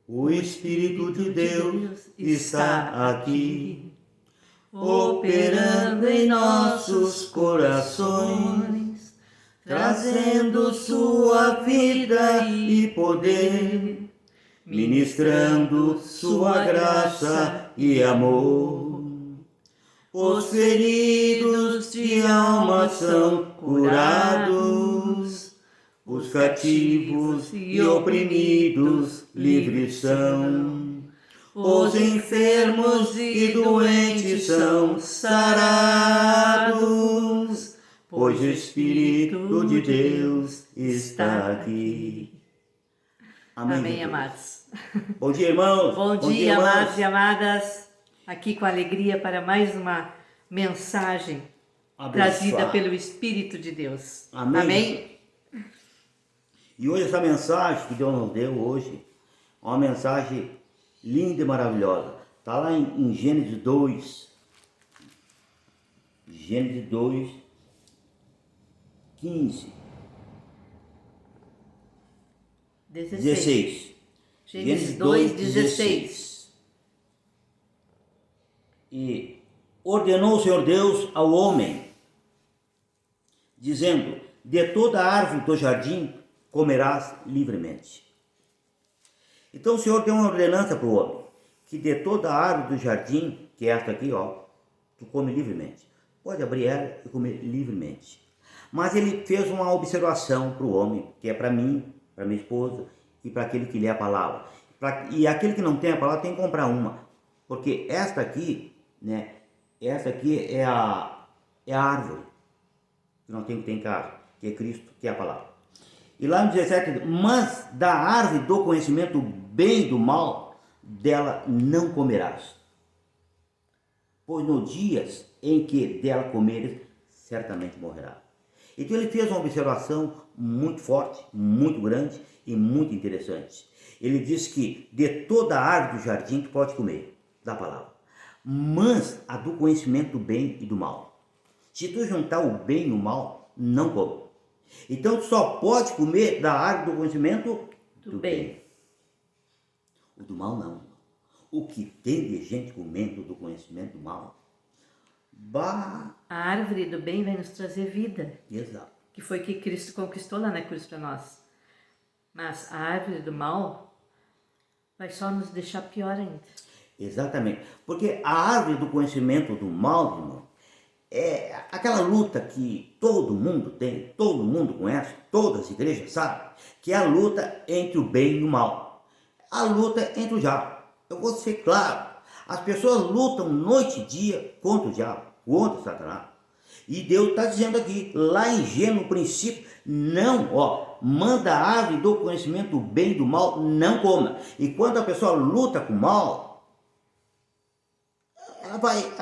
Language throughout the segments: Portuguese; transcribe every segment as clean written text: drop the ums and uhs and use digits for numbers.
O Espírito de Deus está aqui, operando em nossos corações, trazendo sua vida e poder, ministrando sua graça e amor. Os feridos de alma são curados, os cativos e oprimidos livres são, os enfermos e doentes são sarados, pois o Espírito de Deus está aqui. Amém, amados. Bom dia, irmãos. Bom dia, amados e amadas. Aqui com alegria para mais uma mensagem trazida pelo Espírito de Deus. Amém. Amém? E hoje essa mensagem que Deus nos deu hoje é uma mensagem linda e maravilhosa. Está lá em Gênesis 2. Gênesis 2, 15. 16. Gênesis 2, 16. E ordenou o Senhor Deus ao homem, dizendo: de toda árvore do jardim comerás livremente. Então o Senhor deu uma ordenança para o homem, que de toda árvore do jardim, que é esta aqui, tu come livremente. Pode abrir ela e comer livremente. Mas ele fez uma observação para o homem, que é para mim, para minha esposa e para aquele que lê a palavra. E aquele que não tem a palavra tem que comprar uma, porque esta aqui, né? Essa aqui é a árvore que não tem que ter em casa, que é Cristo, que é a palavra. E lá no 17, mas da árvore do conhecimento do bem e do mal, dela não comerás, pois no dias em que dela comeres, certamente morrerás. Então ele fez uma observação muito forte, muito grande e muito interessante. Ele diz que de toda a árvore do jardim tu pode comer, da palavra, mas a do conhecimento do bem e do mal. Se tu juntar o bem e o mal, não come. Então tu só pode comer da árvore do conhecimento do bem. O do mal não. O que tem de gente comendo do conhecimento do mal? Bah! A árvore do bem vai nos trazer vida. Exato. Que foi que Cristo conquistou lá na cruz para nós. Mas a árvore do mal vai só nos deixar pior ainda. Exatamente, porque a árvore do conhecimento do mal, irmão, é aquela luta que todo mundo tem, todo mundo conhece, todas as igrejas sabem, que é a luta entre o bem e o mal, a luta entre o diabo. Eu vou ser claro, as pessoas lutam noite e dia contra o diabo, contra o Satanás. E Deus está dizendo aqui, lá em Gênesis, no princípio, não, manda a árvore do conhecimento do bem e do mal, não coma. E quando a pessoa luta com o mal, ela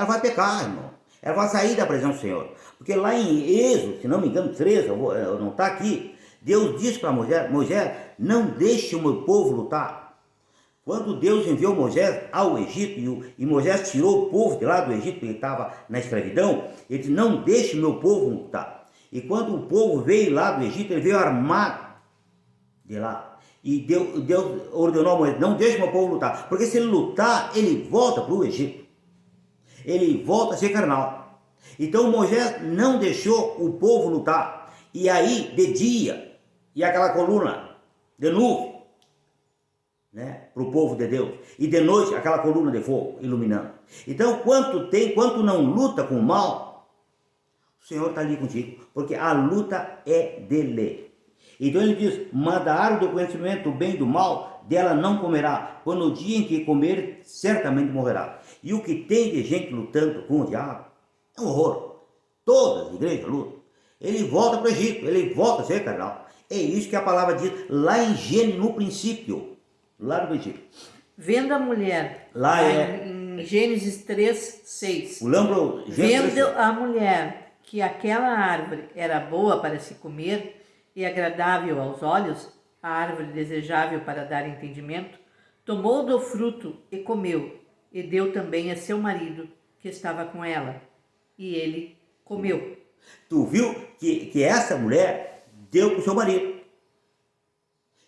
vai pecar, irmão. Ela vai sair da presença do Senhor. Porque lá em Êxodo, se não me engano, 13, não está aqui, Deus disse para Moisés, não deixe o meu povo lutar. Quando Deus enviou Moisés ao Egito, e Moisés tirou o povo de lá do Egito, porque ele estava na escravidão, ele disse, não deixe o meu povo lutar. E quando o povo veio lá do Egito, ele veio armado de lá. E Deus ordenou a Moisés, não deixe o meu povo lutar. Porque se ele lutar, ele volta para o Egito. Ele volta a ser carnal. Então Moisés não deixou o povo lutar. E aí, de dia, e aquela coluna de nuvem, né, para o povo de Deus. E de noite, aquela coluna de fogo iluminando. Então, quanto não luta com o mal, o Senhor está ali contigo. Porque a luta é dele. Então ele diz, mas da árvore do conhecimento do bem e do mal, dela não comerá, pois no dia em que comer, certamente morrerá. E o que tem de gente lutando com o diabo é um horror. Todas as igrejas lutam. Ele volta para o Egito, ele volta a ser carnal. É isso que a palavra diz lá em Gênesis, no princípio, lá no Egito. Vendo a mulher, lá em Gênesis 3, 6. Vendo a mulher que aquela árvore era boa para se comer e agradável aos olhos, a árvore desejável para dar entendimento, tomou do fruto e comeu, e deu também a seu marido, que estava com ela, e ele comeu. Tu viu que essa mulher deu para o seu marido,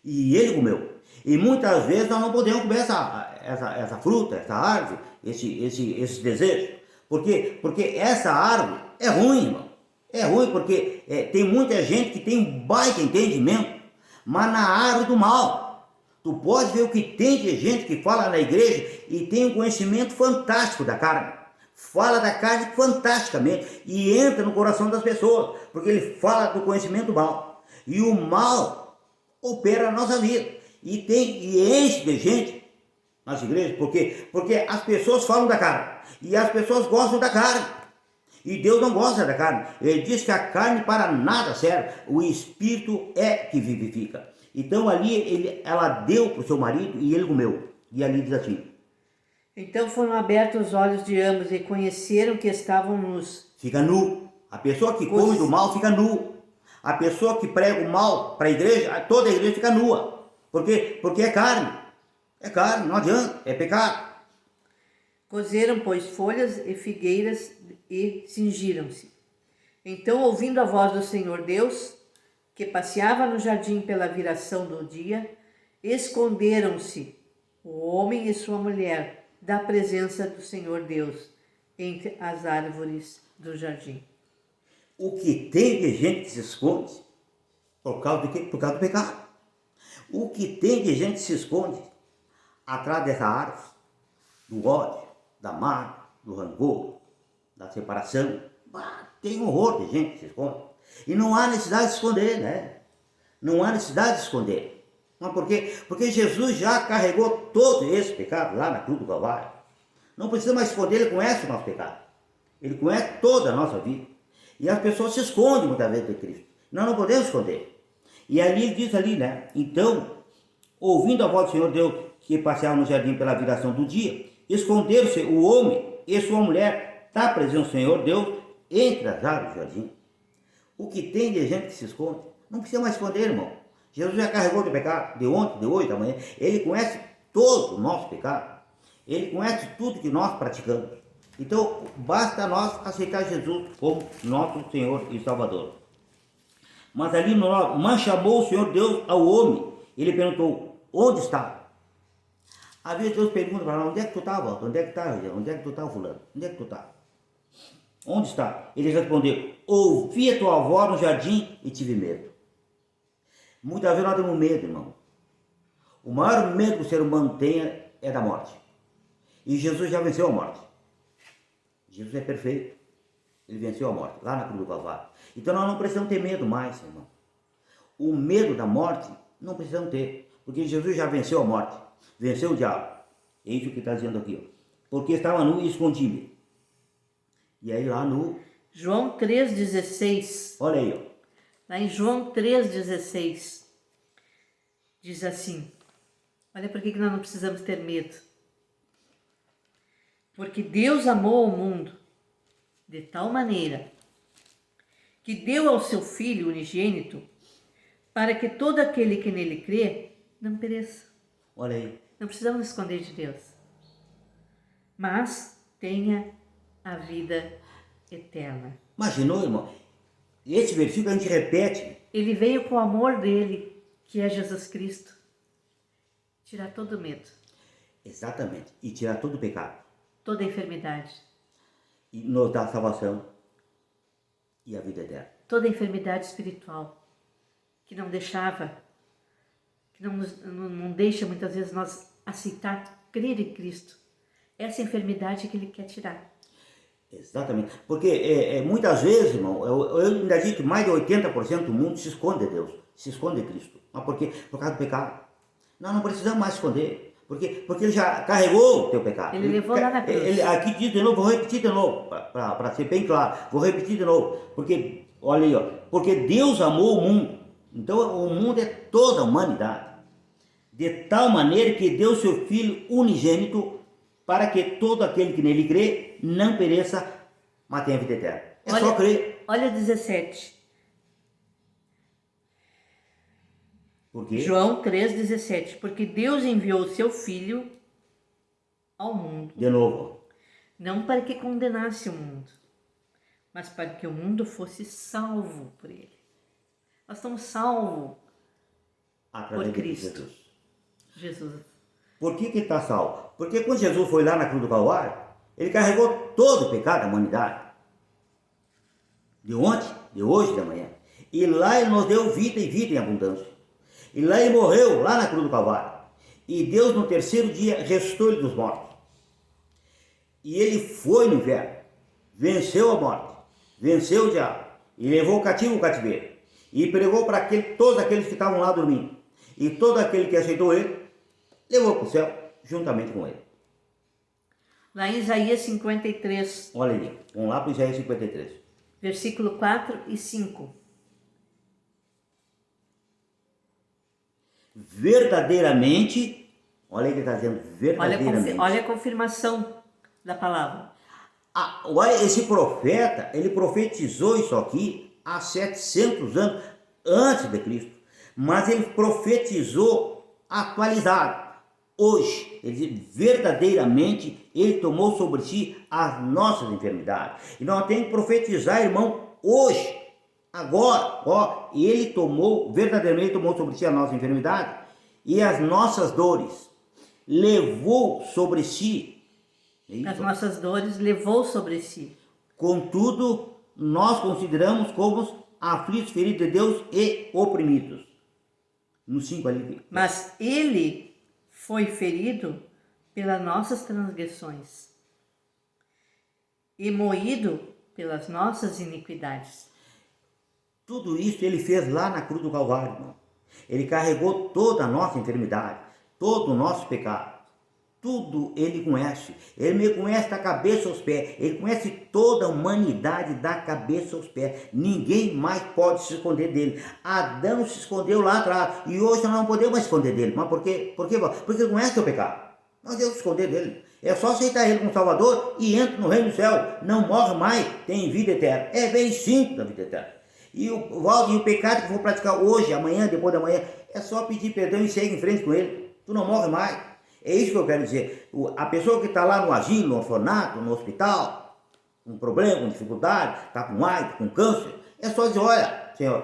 e ele comeu. E muitas vezes nós não podemos comer essa fruta, essa árvore, esse desejo. Por quê? Porque essa árvore é ruim, irmão. É ruim porque tem muita gente que tem um baita entendimento, mas na árvore do mal. Tu pode ver o que tem de gente que fala na igreja e tem um conhecimento fantástico da carne. Fala da carne fantasticamente e entra no coração das pessoas, porque ele fala do conhecimento mal. E o mal opera na nossa vida. E enche de gente nas igrejas, porque as pessoas falam da carne e as pessoas gostam da carne. E Deus não gosta da carne. Ele diz que a carne para nada serve, o espírito é que vivifica. Então ali ela deu para o seu marido e ele comeu. E ali diz assim: Então foram abertos os olhos de ambos e conheceram que estavam nus. fica nu. A pessoa que come do mal fica nu. A pessoa que prega o mal para a igreja, toda a igreja fica nua. Por quê? Porque é carne. É carne, não adianta, é pecado. Cozeram, pois, folhas e figueiras e cingiram-se. Então, ouvindo a voz do Senhor Deus, que passeava no jardim pela viração do dia, esconderam-se o homem e sua mulher da presença do Senhor Deus entre as árvores do jardim. O que tem de gente que se esconde por causa do quê? Por causa do pecado. O que tem de gente que se esconde atrás dessa árvore, do ódio, da mágoa, do rancor, da separação. Tem um horror de gente que se esconde. E não há necessidade de esconder, né? Não há necessidade de esconder. Mas por quê? Porque Jesus já carregou todo esse pecado lá na cruz do Calvário. Não precisa mais esconder, ele conhece o nosso pecado. Ele conhece toda a nossa vida. E as pessoas se escondem muitas vezes de Cristo. Nós não podemos esconder. E ali ele diz ali, né? Então, ouvindo a voz do Senhor Deus que passeava no jardim pela viração do dia, esconderam-se o homem e sua mulher da presença do Senhor Deus entre as árvores do jardim. O que tem de gente que se esconde, não precisa mais esconder, irmão. Jesus já carregou do pecado, de ontem, de hoje, da manhã. Ele conhece todo o nosso pecado. Ele conhece tudo que nós praticamos. Então, basta nós aceitar Jesus como nosso Senhor e Salvador. Mas ali no 9, mas chamou o Senhor Deus ao homem. Ele perguntou: onde está? Às vezes Deus pergunta para nós: onde é que tu está, Walter? Onde é que está, onde é que tu está, fulano? Onde é que tu está? Onde está? Ele respondeu: ouvi a tua voz no jardim e tive medo. Muitas vezes nós temos medo, irmão. O maior medo que o ser humano tem é da morte. E Jesus já venceu a morte. Jesus é perfeito. Ele venceu a morte, lá na cruz do Calvário. Então nós não precisamos ter medo mais, irmão. O medo da morte não precisamos ter. Porque Jesus já venceu a morte. Venceu o diabo. É isso que está dizendo aqui, ó. Porque estava nu e escondido. E aí lá no... João 3,16. Olha aí, ó. Lá em João 3,16. Diz assim. Olha por que nós não precisamos ter medo. Porque Deus amou o mundo de tal maneira que deu ao seu Filho unigênito para que todo aquele que nele crê não pereça. Olha aí. Não precisamos esconder de Deus, mas tenha a vida eterna. Imaginou, irmão? Esse versículo a gente repete. Ele veio com o amor dele, que é Jesus Cristo, tirar todo o medo. Exatamente. E tirar todo o pecado. Toda a enfermidade. E nos dar a salvação e a vida eterna. Toda a enfermidade espiritual que não deixava, que não deixa muitas vezes nós aceitar, crer em Cristo. Essa enfermidade que Ele quer tirar. Exatamente. Porque muitas vezes, irmão, eu ainda digo que mais de 80% do mundo se esconde de Deus, se esconde de Cristo. Mas por quê? Por causa do pecado. Nós não precisamos mais esconder. Porque ele já carregou o teu pecado. Ele levou lá na cruz. Aqui diz de novo, vou repetir de novo, para ser bem claro. Vou repetir de novo. Porque, olha aí, ó, porque Deus amou o mundo. Então o mundo é toda a humanidade. De tal maneira que deu seu Filho unigênito para que todo aquele que nele crê não pereça, mas tenha vida eterna. Só crer. Olha 17. Por quê? João 3,17. Porque Deus enviou o seu Filho ao mundo. De novo. Não para que condenasse o mundo, mas para que o mundo fosse salvo por ele. Nós estamos salvos Através por de Cristo. Jesus. Jesus. Por que está salvo? Porque quando Jesus foi lá na cruz do Calvário, ele carregou todo o pecado da humanidade. De ontem, de hoje, de amanhã. E lá ele nos deu vida e vida em abundância. E lá ele morreu, lá na cruz do Calvário. E Deus no terceiro dia ressuscitou ele dos mortos. E ele foi no inferno, venceu a morte, venceu o diabo, e levou o cativo o cativeiro. E pregou para todos aqueles que estavam lá dormindo. E todo aquele que aceitou ele, levou para o céu, juntamente com ele. Lá em Isaías 53, Olha ali, vamos lá para Isaías 53. versículo 4 e 5. Verdadeiramente, olha aí que ele está dizendo, verdadeiramente. Olha a confirmação da palavra. Esse profeta, ele profetizou isso aqui há 700 anos antes de Cristo. Mas ele profetizou atualizado. Hoje, ele diz, verdadeiramente, ele tomou sobre si as nossas enfermidades. E nós temos que profetizar, irmão, hoje, agora, ó, ele tomou, verdadeiramente tomou sobre si a nossa enfermidade e as nossas dores. Levou sobre si. As nossas dores levou sobre si. Contudo, nós consideramos como aflitos, feridos de Deus e oprimidos. No 5 ali. Mas ele foi ferido pelas nossas transgressões e moído pelas nossas iniquidades. Tudo isso ele fez lá na cruz do Calvário, irmão. Ele carregou toda a nossa enfermidade, todo o nosso pecado. Tudo ele conhece. Ele me conhece da cabeça aos pés. Ele conhece toda a humanidade da cabeça aos pés. Ninguém mais pode se esconder dele. Adão se escondeu lá atrás. E hoje nós não podemos mais esconder dele. Mas por quê? Porque ele conhece o teu pecado. Nós devemos esconder dele. É só aceitar ele como Salvador e entra no reino do céu. Não morre mais, tem vida eterna. É bem simples a vida eterna. E o pecado que for praticar hoje, amanhã, depois da manhã, é só pedir perdão e seguir em frente com ele. Tu não morre mais. É isso que eu quero dizer. A pessoa que está lá no asilo, no orfanato, no hospital, com problema, com dificuldade, está com AIDS, com câncer, é só dizer, olha, Senhor,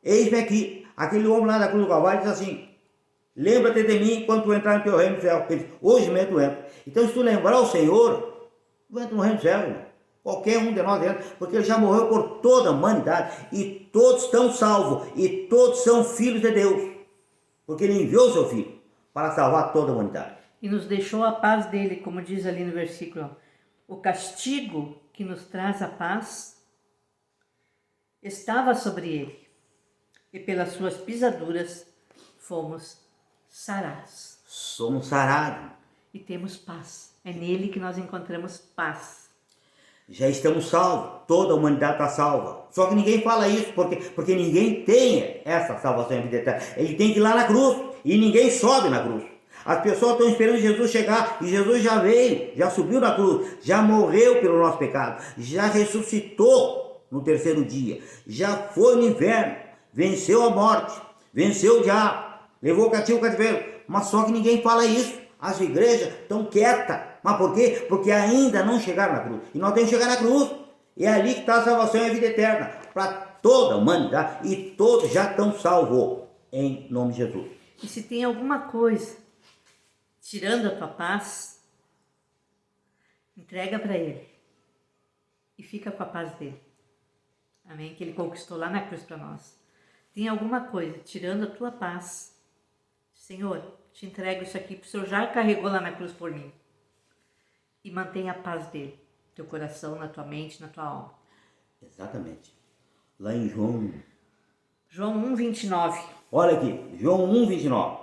eis-me aqui. Aquele homem lá da cruz do Calvário diz assim, lembra-te de mim quando tu entrar no teu reino do céu. Ele diz, hoje mesmo tu entra. Então se tu lembrar o Senhor, tu entra no reino do céu, irmão. Qualquer um de nós entra, porque ele já morreu por toda a humanidade, e todos estão salvos, e todos são filhos de Deus, porque ele enviou o seu filho para salvar toda a humanidade. E nos deixou a paz dele, como diz ali no versículo. O castigo que nos traz a paz estava sobre ele, e pelas suas pisaduras fomos sarados. Somos sarados. E temos paz. É nele que nós encontramos paz. Já estamos salvos, toda a humanidade está salva. Só que ninguém fala isso, porque ninguém tem essa salvação em vida eterna. Ele tem que ir lá na cruz, e ninguém sobe na cruz. As pessoas estão esperando Jesus chegar, e Jesus já veio, já subiu na cruz, já morreu pelo nosso pecado, já ressuscitou no terceiro dia, já foi no inferno, venceu a morte, venceu o diabo, levou o cativo o cativeiro. Mas só que ninguém fala isso. As igrejas estão quietas. Mas por quê? Porque ainda não chegaram na cruz. E nós temos que chegar na cruz. É ali que está a salvação e a vida eterna. Para toda a humanidade. E todos já estão salvos. Em nome de Jesus. E se tem alguma coisa tirando a tua paz, entrega para ele. E fica com a paz dele. Amém? Que ele conquistou lá na cruz para nós. Tem alguma coisa tirando a tua paz. Senhor, te entrego isso aqui, porque o Senhor já carregou lá na cruz por mim. E mantenha a paz dele, no teu coração, na tua mente, na tua alma. Exatamente. Lá em João 1:29. Olha aqui, João 1:29.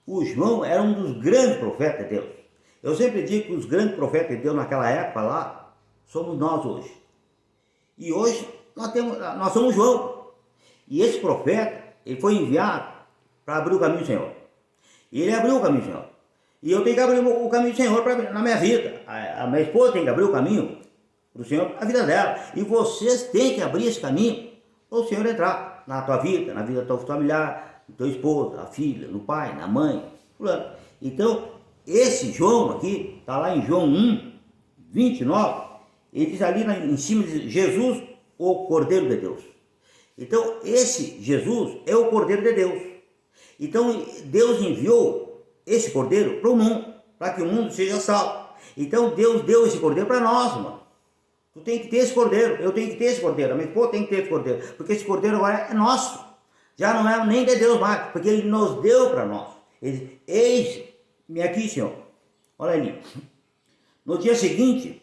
O João era um dos grandes profetas de Deus. Eu sempre digo que os grandes profetas de Deus naquela época lá, somos nós hoje. E hoje nós somos João. E esse profeta, ele foi enviado para abrir o caminho do Senhor. E ele abriu o caminho do Senhor. E eu tenho que abrir o caminho do Senhor na minha vida. A minha esposa tem que abrir o caminho para o Senhor, a vida dela. E vocês têm que abrir esse caminho para o Senhor entrar na tua vida, na vida do teu familiar, do teu esposo, da filha, no pai, na mãe. Fulano. Então, esse João aqui, está lá em João 1:29, ele diz ali em cima de Jesus, o Cordeiro de Deus. Então, esse Jesus é o Cordeiro de Deus. Então, Deus enviou esse cordeiro para o mundo, para que o mundo seja salvo. Então Deus deu esse cordeiro para nós, mano. Tu tem que ter esse cordeiro, eu tenho que ter esse cordeiro, a minha esposa tem que ter esse cordeiro, porque esse cordeiro agora é nosso. Já não é nem de Deus mais, porque ele nos deu para nós. Ele, eis-me aqui, Senhor. Olha ali. No dia seguinte,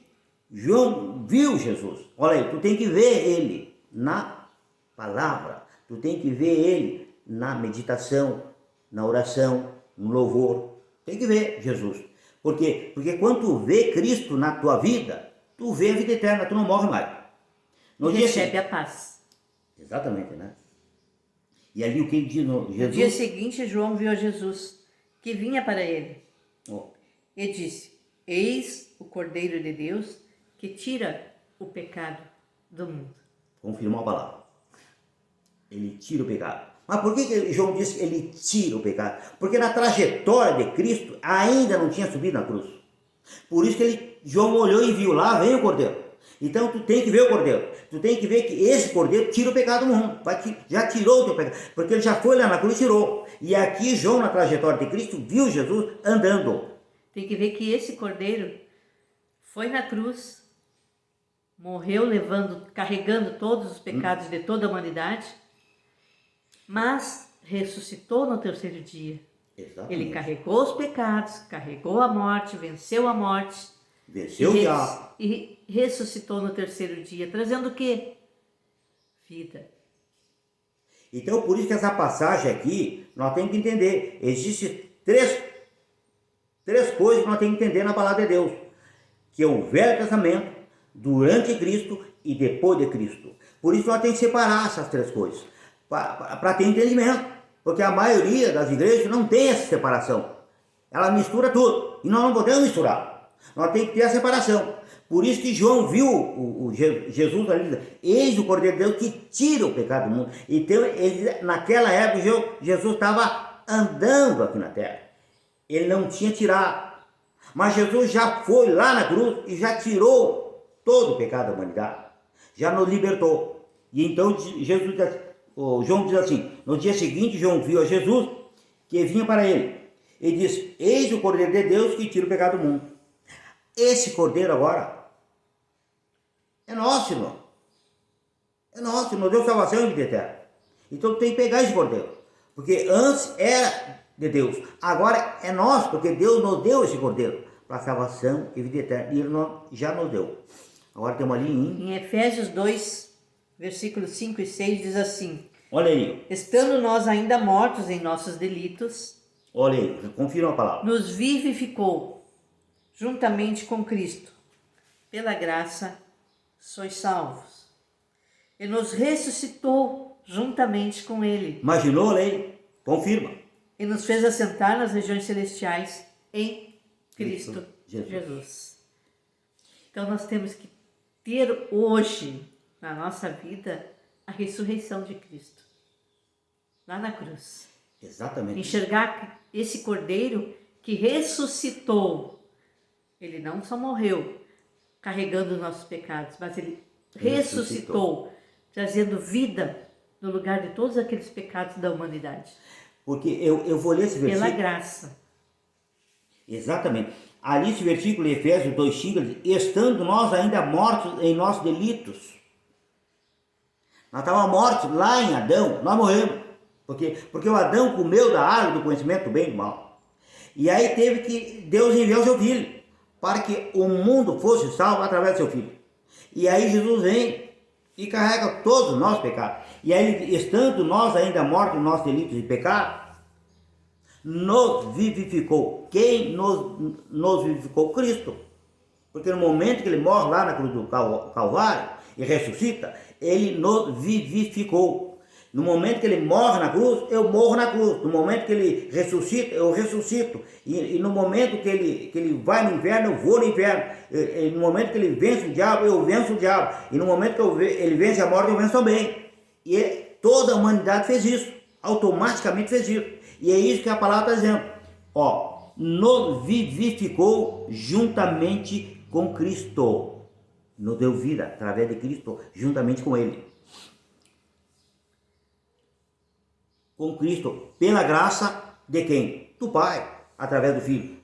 João viu Jesus. Olha aí, tu tem que ver ele na palavra, tu tem que ver ele na meditação, na oração, no louvor. Tem que ver Jesus. Por quê? Porque quando tu vê Cristo na tua vida, tu vê a vida eterna, tu não morre mais. No dia recebe a paz. Exatamente, né? E ali o que ele diz no Jesus? No dia seguinte, João viu a Jesus, que vinha para ele. Oh. E disse, eis o Cordeiro de Deus, que tira o pecado do mundo. Confirmou a palavra. Ele tira o pecado. Mas por que João disse que ele tira o pecado? Porque na trajetória de Cristo ainda não tinha subido na cruz. Por isso que João olhou e viu, lá vem o Cordeiro. Então tu tem que ver o Cordeiro. Tu tem que ver que esse Cordeiro tira o pecado do mundo. Já tirou o teu pecado. Porque ele já foi lá na cruz e tirou. E aqui João, na trajetória de Cristo, viu Jesus andando. Tem que ver que esse Cordeiro foi na cruz, morreu carregando todos os pecados de toda a humanidade, mas ressuscitou no terceiro dia. Exatamente. Ele carregou os pecados, carregou a morte, venceu a morte. Venceu o diabo. E ressuscitou no terceiro dia, trazendo o quê? Vida. Então, por isso que essa passagem aqui, nós temos que entender. Existem três coisas que nós temos que entender na palavra de Deus. Que é o Velho Testamento, durante Cristo e depois de Cristo. Por isso nós temos que separar essas três coisas. Para ter entendimento. Porque a maioria das igrejas não tem essa separação. Ela mistura tudo. E nós não podemos misturar. Nós temos que ter a separação. Por isso que João viu Jesus ali, eis o Cordeiro de Deus que tira o pecado do mundo. Então, naquela época, Jesus estava andando aqui na terra. Ele não tinha tirado. Mas Jesus já foi lá na cruz e já tirou todo o pecado da humanidade. Já nos libertou. E então João diz assim, no dia seguinte João viu a Jesus que vinha para ele. Ele diz, eis o Cordeiro de Deus que tira o pecado do mundo. Esse Cordeiro agora é nosso, irmão. É nosso, nos deu salvação e vida eterna. Então tem que pegar esse Cordeiro. Porque antes era de Deus. Agora é nosso, porque Deus nos deu esse Cordeiro para salvação e vida eterna. E Ele já nos deu. Agora temos ali em Efésios 2, versículos 5 e 6, diz assim. Olha aí. Estando nós ainda mortos em nossos delitos. Olha aí, confirma a palavra. Nos vivificou juntamente com Cristo. Pela graça sois salvos. E nos ressuscitou juntamente com Ele. Imaginou, lei? Confirma. E nos fez assentar nas regiões celestiais em Cristo Jesus. Então nós temos que ter hoje na nossa vida a ressurreição de Cristo. Lá na cruz. Exatamente. Enxergar esse Cordeiro que ressuscitou. Ele não só morreu carregando os nossos pecados, mas ele ressuscitou, trazendo vida no lugar de todos aqueles pecados da humanidade. Porque eu vou ler esse versículo. Pela graça. Exatamente. Ali esse versículo, Efésios 2,5, diz, estando nós ainda mortos em nossos delitos. Nós estávamos mortos lá em Adão, nós morremos. Porque o Adão comeu da árvore do conhecimento do bem e do mal. E aí teve que Deus enviar o seu filho, para que o mundo fosse salvo através do seu filho. E aí Jesus vem e carrega todos os nossos pecados. E aí, estando nós ainda mortos em nossos delitos e pecados, nos vivificou. Quem nos vivificou? Cristo. Porque no momento que ele morre lá na cruz do Calvário e ressuscita, ele nos vivificou. No momento que ele morre na cruz, eu morro na cruz. No momento que ele ressuscita, eu ressuscito. E no momento que ele vai no inferno, eu vou no inferno. E no momento que ele vence o diabo, eu venço o diabo. E no momento que ele vence a morte, eu venço também. E toda a humanidade fez isso. Automaticamente fez isso. E é isso que a palavra está dizendo. Ó, nos vivificou juntamente com Cristo. Nos deu vida através de Cristo, juntamente com Ele. Com Cristo, pela graça de quem? Do Pai. através do Filho.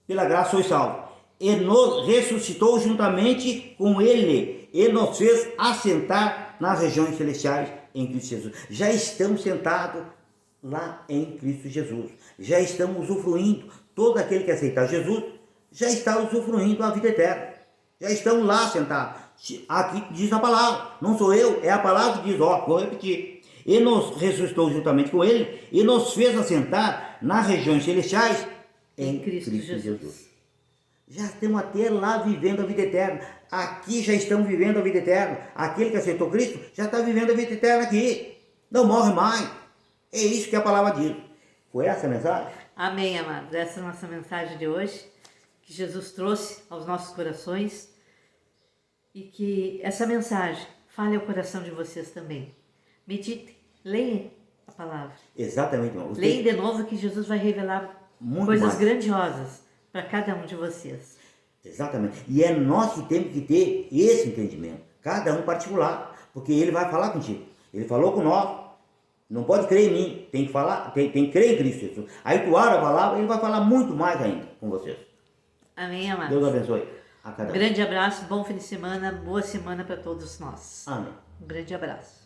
Pela graça sois salvos. E nos ressuscitou juntamente com Ele e nos fez assentar nas regiões celestiais em Cristo Jesus. Já estamos sentados lá em Cristo Jesus. Já estamos usufruindo. Todo aquele que aceitar Jesus já está usufruindo a vida eterna. Já estamos lá sentados. Aqui diz a palavra. Não sou eu, é a palavra que diz. Vou repetir. E nos ressuscitou juntamente com Ele e nos fez assentar nas regiões celestiais em Cristo Jesus. Já estamos até lá vivendo a vida eterna. Aqui já estamos vivendo a vida eterna. Aquele que aceitou Cristo já está vivendo a vida eterna aqui. Não morre mais. É isso que a palavra diz. Foi essa a mensagem? Amém, amados. Essa é a nossa mensagem de hoje, que Jesus trouxe aos nossos corações, e que essa mensagem fale ao coração de vocês também. Medite, leia a palavra. Exatamente, irmão. Leia de novo, que Jesus vai revelar Muito coisas mais. grandiosas para cada um de vocês. Exatamente. E é nós que temos que ter esse entendimento. Cada um particular. Porque Ele vai falar contigo. Ele falou com nós. Não pode crer em mim. Tem que falar, tem que crer em Cristo Jesus. Aí tu abre a palavra, Ele vai falar muito mais ainda com vocês. Amém, amados. Deus abençoe a cada um. Grande abraço, bom fim de semana, boa semana para todos nós. Amém. Um grande abraço.